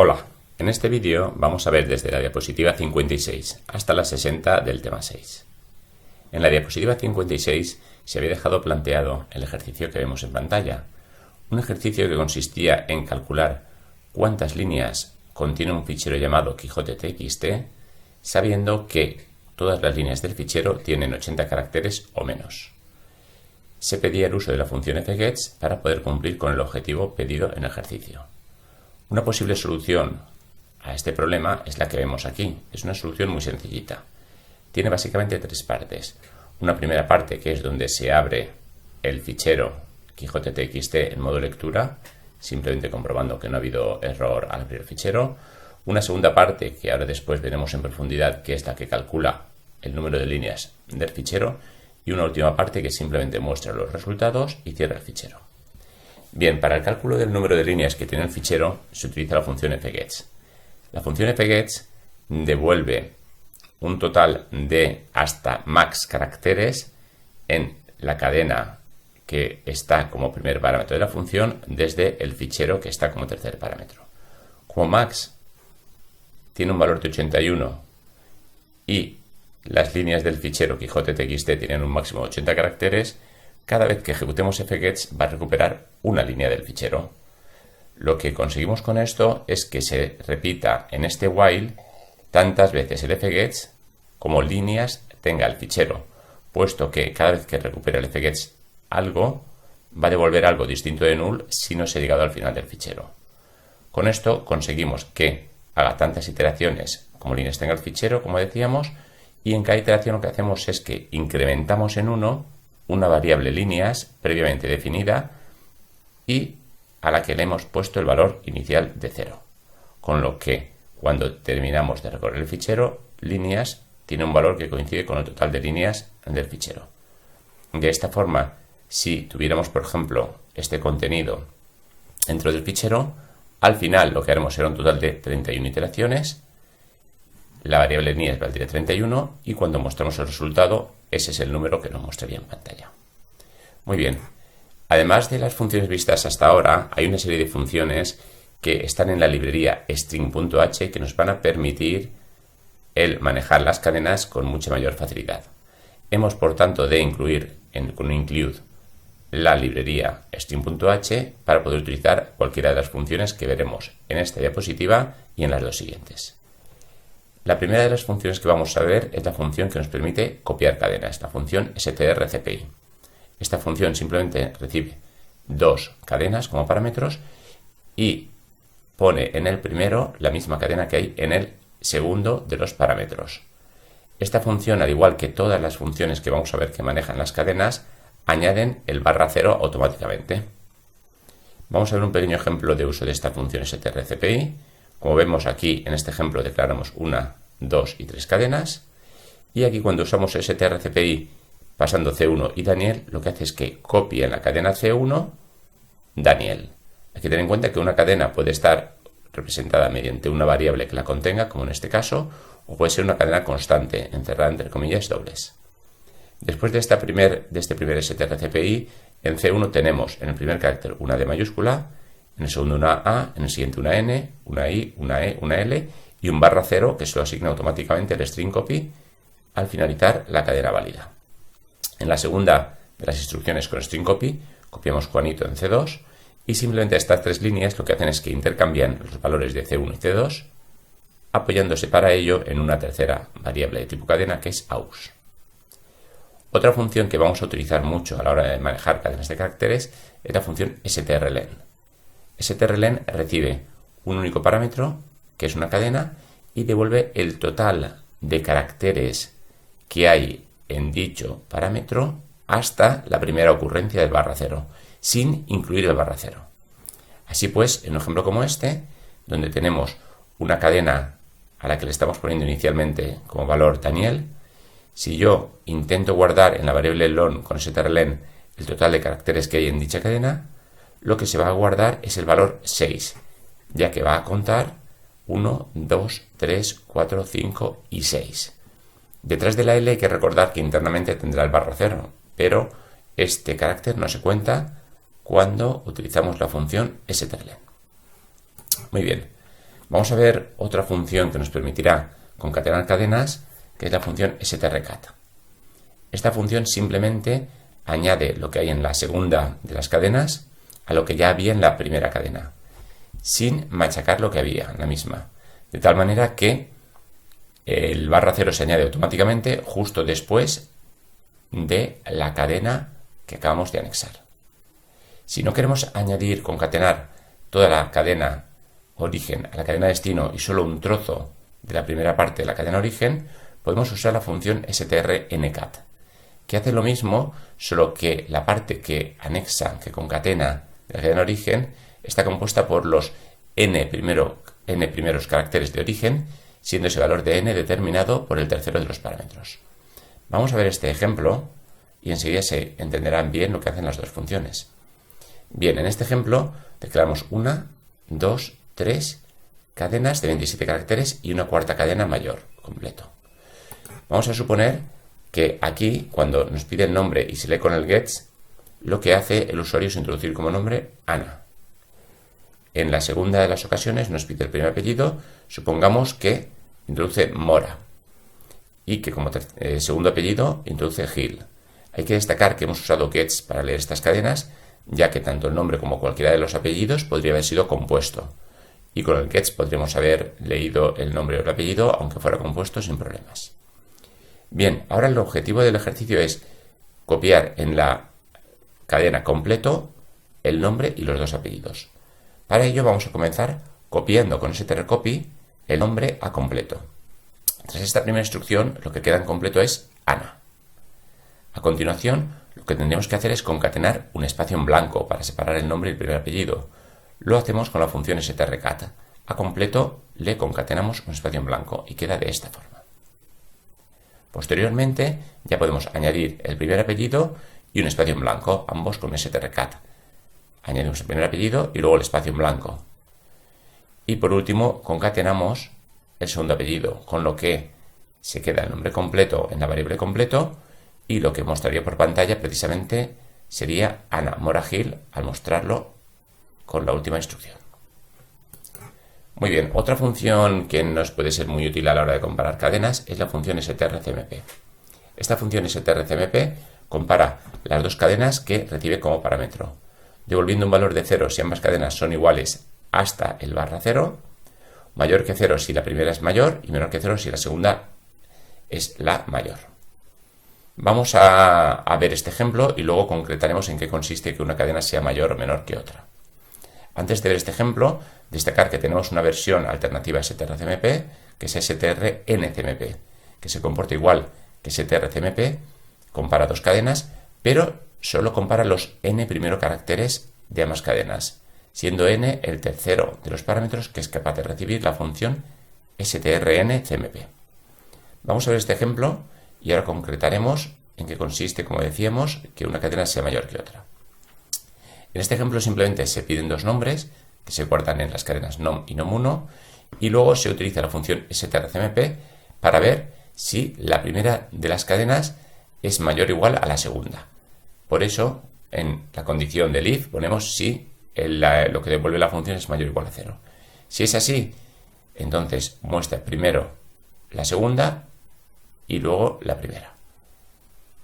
Hola, en este vídeo vamos a ver desde la diapositiva 56 hasta la 60 del tema 6. En la diapositiva 56 se había dejado planteado el ejercicio que vemos en pantalla, un ejercicio que consistía en calcular cuántas líneas contiene un fichero llamado Quijote.txt, sabiendo que todas las líneas del fichero tienen 80 caracteres o menos. Se pedía el uso de la función fgets para poder cumplir con el objetivo pedido en el ejercicio. Una posible solución a este problema es la que vemos aquí. Es una solución muy sencillita. Tiene básicamente tres partes. Una primera parte que es donde se abre el fichero Quijote.txt en modo lectura, simplemente comprobando que no ha habido error al abrir el fichero. Una segunda parte que ahora después veremos en profundidad, que es la que calcula el número de líneas del fichero. Y una última parte que simplemente muestra los resultados y cierra el fichero. Bien, para el cálculo del número de líneas que tiene el fichero se utiliza la función fgets. La función fgets devuelve un total de hasta max caracteres en la cadena que está como primer parámetro de la función desde el fichero que está como tercer parámetro. Como max tiene un valor de 81 y las líneas del fichero Quijote.txt tienen un máximo de 80 caracteres, cada vez que ejecutemos fgets va a recuperar una línea del fichero. Lo que conseguimos con esto es que se repita en este while tantas veces el fgets como líneas tenga el fichero, puesto que cada vez que recupera el fgets algo, va a devolver algo distinto de null si no se ha llegado al final del fichero. Con esto conseguimos que haga tantas iteraciones como líneas tenga el fichero, como decíamos, y en cada iteración lo que hacemos es que incrementamos en 1 una variable líneas previamente definida y a la que le hemos puesto el valor inicial de 0. Con lo que cuando terminamos de recorrer el fichero, líneas tiene un valor que coincide con el total de líneas del fichero. De esta forma, si tuviéramos, por ejemplo, este contenido dentro del fichero, al final lo que haremos será un total de 31 iteraciones. La variable líneas valdría 31 y cuando mostramos el resultado, ese es el número que nos mostraría en pantalla. Muy bien. Además de las funciones vistas hasta ahora, hay una serie de funciones que están en la librería string.h que nos van a permitir el manejar las cadenas con mucha mayor facilidad. Hemos, por tanto, de incluir con include la librería string.h para poder utilizar cualquiera de las funciones que veremos en esta diapositiva y en las dos siguientes. La primera de las funciones que vamos a ver es la función que nos permite copiar cadenas, la función strcpi. Esta función simplemente recibe dos cadenas como parámetros y pone en el primero la misma cadena que hay en el segundo de los parámetros. Esta función, al igual que todas las funciones que vamos a ver que manejan las cadenas, añaden el /0 automáticamente. Vamos a ver un pequeño ejemplo de uso de esta función strcpi. Como vemos aquí, en este ejemplo declaramos 1, 2 y 3 cadenas. Y aquí cuando usamos strcpi pasando C1 y Daniel, lo que hace es que copie en la cadena C1 Daniel. Hay que tener en cuenta que una cadena puede estar representada mediante una variable que la contenga, como en este caso, o puede ser una cadena constante, encerrada entre comillas dobles. Después de este primer strcpi, en C1 tenemos en el primer carácter una D mayúscula, en el segundo una A, en el siguiente una N, una I, una E, una L y un /0 que se lo asigna automáticamente el string copy al finalizar la cadena válida. En la segunda de las instrucciones con string copy, copiamos Juanito en C2 y simplemente estas tres líneas lo que hacen es que intercambian los valores de C1 y C2 apoyándose para ello en una tercera variable de tipo cadena que es aus. Otra función que vamos a utilizar mucho a la hora de manejar cadenas de caracteres es la función strlen. strlen recibe un único parámetro, que es una cadena, y devuelve el total de caracteres que hay en dicho parámetro hasta la primera ocurrencia del /0, sin incluir el /0. Así pues, en un ejemplo como este, donde tenemos una cadena a la que le estamos poniendo inicialmente como valor Daniel, si yo intento guardar en la variable long con strlen el total de caracteres que hay en dicha cadena, lo que se va a guardar es el valor 6, ya que va a contar 1, 2, 3, 4, 5 y 6. Detrás de la L hay que recordar que internamente tendrá el /0, pero este carácter no se cuenta cuando utilizamos la función strlen. Muy bien. Vamos a ver otra función que nos permitirá concatenar cadenas, que es la función strcat. Esta función simplemente añade lo que hay en la segunda de las cadenas a lo que ya había en la primera cadena, sin machacar lo que había en la misma, de tal manera que el barra 0 se añade automáticamente justo después de la cadena que acabamos de anexar. Si no queremos añadir, concatenar toda la cadena origen a la cadena destino y solo un trozo de la primera parte de la cadena origen, podemos usar la función strncat, que hace lo mismo, solo que la parte que anexa, que concatena de la cadena origen, está compuesta por los n primeros caracteres de origen, siendo ese valor de n determinado por el tercero de los parámetros. Vamos a ver este ejemplo y enseguida se entenderán bien lo que hacen las dos funciones. Bien, en este ejemplo declaramos 1, 2, 3 cadenas de 27 caracteres y una cuarta cadena mayor, completo. Vamos a suponer que aquí, cuando nos pide el nombre y se lee con el gets, lo que hace el usuario es introducir como nombre Ana. En la segunda de las ocasiones nos pide el primer apellido, supongamos que introduce Mora y que como segundo apellido introduce Gil. Hay que destacar que hemos usado gets para leer estas cadenas, ya que tanto el nombre como cualquiera de los apellidos podría haber sido compuesto, y con el gets podríamos haber leído el nombre o el apellido aunque fuera compuesto sin problemas. Bien, ahora el objetivo del ejercicio es copiar en la cadena completo el nombre y los dos apellidos. Para ello vamos a comenzar copiando con strcopy el nombre a completo. Tras esta primera instrucción, lo que queda en completo es Ana. A continuación, lo que tendremos que hacer es concatenar un espacio en blanco para separar el nombre y el primer apellido. Lo hacemos con la función strcat. A completo le concatenamos un espacio en blanco y queda de esta forma. Posteriormente, ya podemos añadir el primer apellido y un espacio en blanco, ambos con strcat. Añadimos el primer apellido y luego el espacio en blanco. Y por último, concatenamos el segundo apellido, con lo que se queda el nombre completo en la variable completo y lo que mostraría por pantalla precisamente sería Ana Mora Gil al mostrarlo con la última instrucción. Muy bien, otra función que nos puede ser muy útil a la hora de comparar cadenas es la función strcmp. Esta función strcmp compara las dos cadenas que recibe como parámetro, devolviendo un valor de 0 si ambas cadenas son iguales hasta el barra 0, mayor que 0 si la primera es mayor y menor que 0 si la segunda es la mayor. Vamos a ver este ejemplo y luego concretaremos en qué consiste que una cadena sea mayor o menor que otra. Antes de ver este ejemplo, destacar que tenemos una versión alternativa a strcmp, que es strncmp, que se comporta igual que strcmp, compara dos cadenas, pero solo compara los n primeros caracteres de ambas cadenas, siendo n el tercero de los parámetros que es capaz de recibir la función strncmp. Vamos a ver este ejemplo y ahora concretaremos en qué consiste, como decíamos, que una cadena sea mayor que otra. En este ejemplo simplemente se piden dos nombres que se guardan en las cadenas nom y nom1 y luego se utiliza la función strcmp para ver si la primera de las cadenas es mayor o igual a la segunda. Por eso, en la condición del if ponemos si lo que devuelve la función es mayor o igual a 0. Si es así, entonces muestra primero la segunda y luego la primera.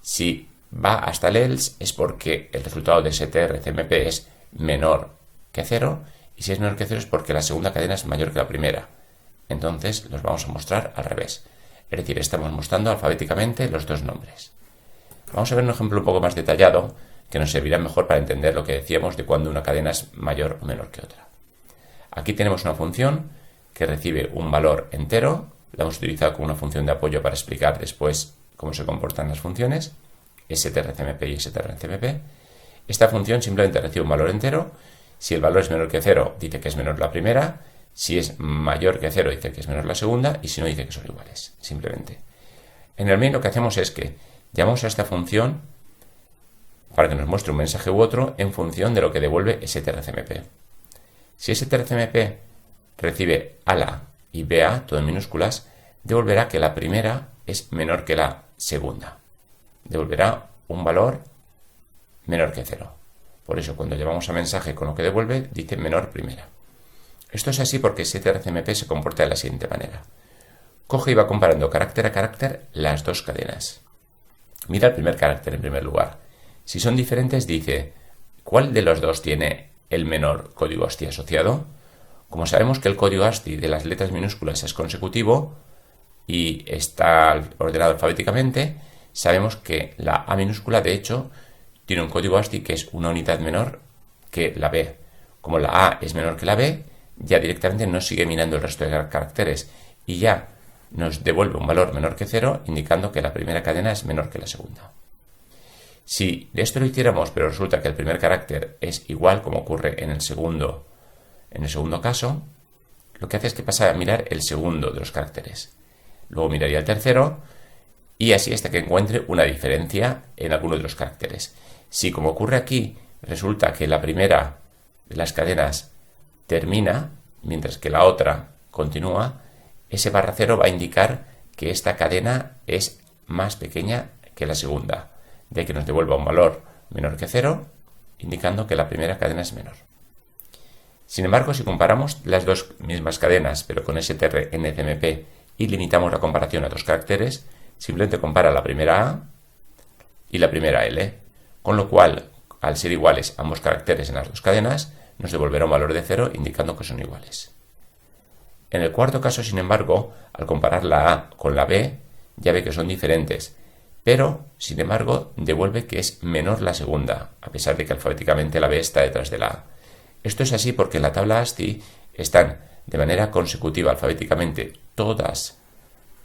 Si va hasta el else es porque el resultado de strcmp es menor que 0 y si es menor que 0 es porque la segunda cadena es mayor que la primera. Entonces los vamos a mostrar al revés. Es decir, estamos mostrando alfabéticamente los dos nombres. Vamos a ver un ejemplo un poco más detallado que nos servirá mejor para entender lo que decíamos de cuando una cadena es mayor o menor que otra. Aquí tenemos una función que recibe un valor entero. La hemos utilizado como una función de apoyo para explicar después cómo se comportan las funciones strcmp y strncmp. Esta función simplemente recibe un valor entero. Si el valor es menor que 0, dice que es menor la primera. Si es mayor que 0, dice que es menor la segunda. Y si no, dice que son iguales, simplemente. En el main lo que hacemos es que llamamos a esta función para que nos muestre un mensaje u otro en función de lo que devuelve strcmp. Si strcmp recibe ala y ba, todo en minúsculas, devolverá que la primera es menor que la segunda. Devolverá un valor menor que 0. Por eso, cuando llamamos a mensaje con lo que devuelve, dice menor primera. Esto es así porque strcmp se comporta de la siguiente manera. Coge y va comparando carácter a carácter las dos cadenas. Mira el primer carácter en primer lugar. Si son diferentes, dice, ¿cuál de los dos tiene el menor código ASCII asociado? Como sabemos que el código ASCII de las letras minúsculas es consecutivo y está ordenado alfabéticamente, sabemos que la A minúscula, de hecho, tiene un código ASCII que es una unidad menor que la B. Como la A es menor que la B, ya directamente no sigue mirando el resto de caracteres y ya nos devuelve un valor menor que 0, indicando que la primera cadena es menor que la segunda. Si esto lo hiciéramos, pero resulta que el primer carácter es igual, como ocurre en el segundo caso, lo que hace es que pasa a mirar el segundo de los caracteres. Luego miraría el tercero y así hasta que encuentre una diferencia en alguno de los caracteres. Si, como ocurre aquí, resulta que la primera de las cadenas termina, mientras que la otra continúa, ese barra 0 va a indicar que esta cadena es más pequeña que la segunda, de que nos devuelva un valor menor que 0, indicando que la primera cadena es menor. Sin embargo, si comparamos las dos mismas cadenas, pero con strncmp y limitamos la comparación a dos caracteres, simplemente compara la primera A y la primera L, con lo cual, al ser iguales ambos caracteres en las dos cadenas, nos devolverá un valor de 0 indicando que son iguales. En el cuarto caso, sin embargo, al comparar la A con la B, ya ve que son diferentes, pero, sin embargo, devuelve que es menor la segunda, a pesar de que alfabéticamente la B está detrás de la A. Esto es así porque en la tabla ASCII están de manera consecutiva alfabéticamente todas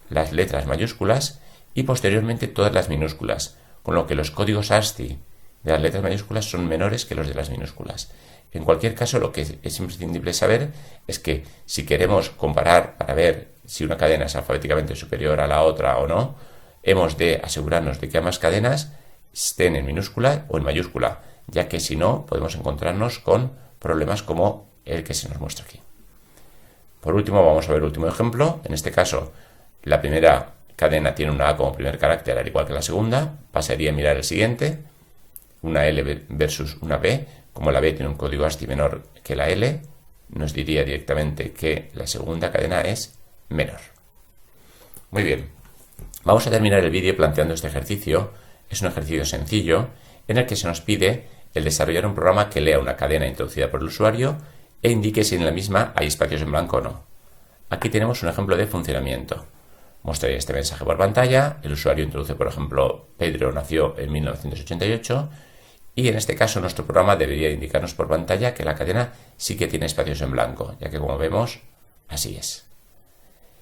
las letras mayúsculas y posteriormente todas las minúsculas, con lo que los códigos ASCII de las letras mayúsculas son menores que los de las minúsculas. En cualquier caso, lo que es imprescindible saber es que si queremos comparar para ver si una cadena es alfabéticamente superior a la otra o no, hemos de asegurarnos de que ambas cadenas estén en minúscula o en mayúscula, ya que si no podemos encontrarnos con problemas como el que se nos muestra aquí. Por último, vamos a ver el último ejemplo. En este caso, la primera cadena tiene una A como primer carácter, al igual que la segunda. Pasaría a mirar el siguiente, una L versus una B. Como la B tiene un código ASCII menor que la L, nos diría directamente que la segunda cadena es menor. Muy bien, vamos a terminar el vídeo planteando este ejercicio. Es un ejercicio sencillo en el que se nos pide el desarrollar un programa que lea una cadena introducida por el usuario e indique si en la misma hay espacios en blanco o no. Aquí tenemos un ejemplo de funcionamiento. Mostraré este mensaje por pantalla. El usuario introduce, por ejemplo, Pedro nació en 1988 y en este caso nuestro programa debería indicarnos por pantalla que la cadena sí que tiene espacios en blanco, ya que como vemos, así es.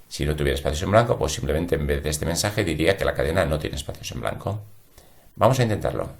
Si no tuviera espacios en blanco, pues simplemente en vez de este mensaje diría que la cadena no tiene espacios en blanco. Vamos a intentarlo.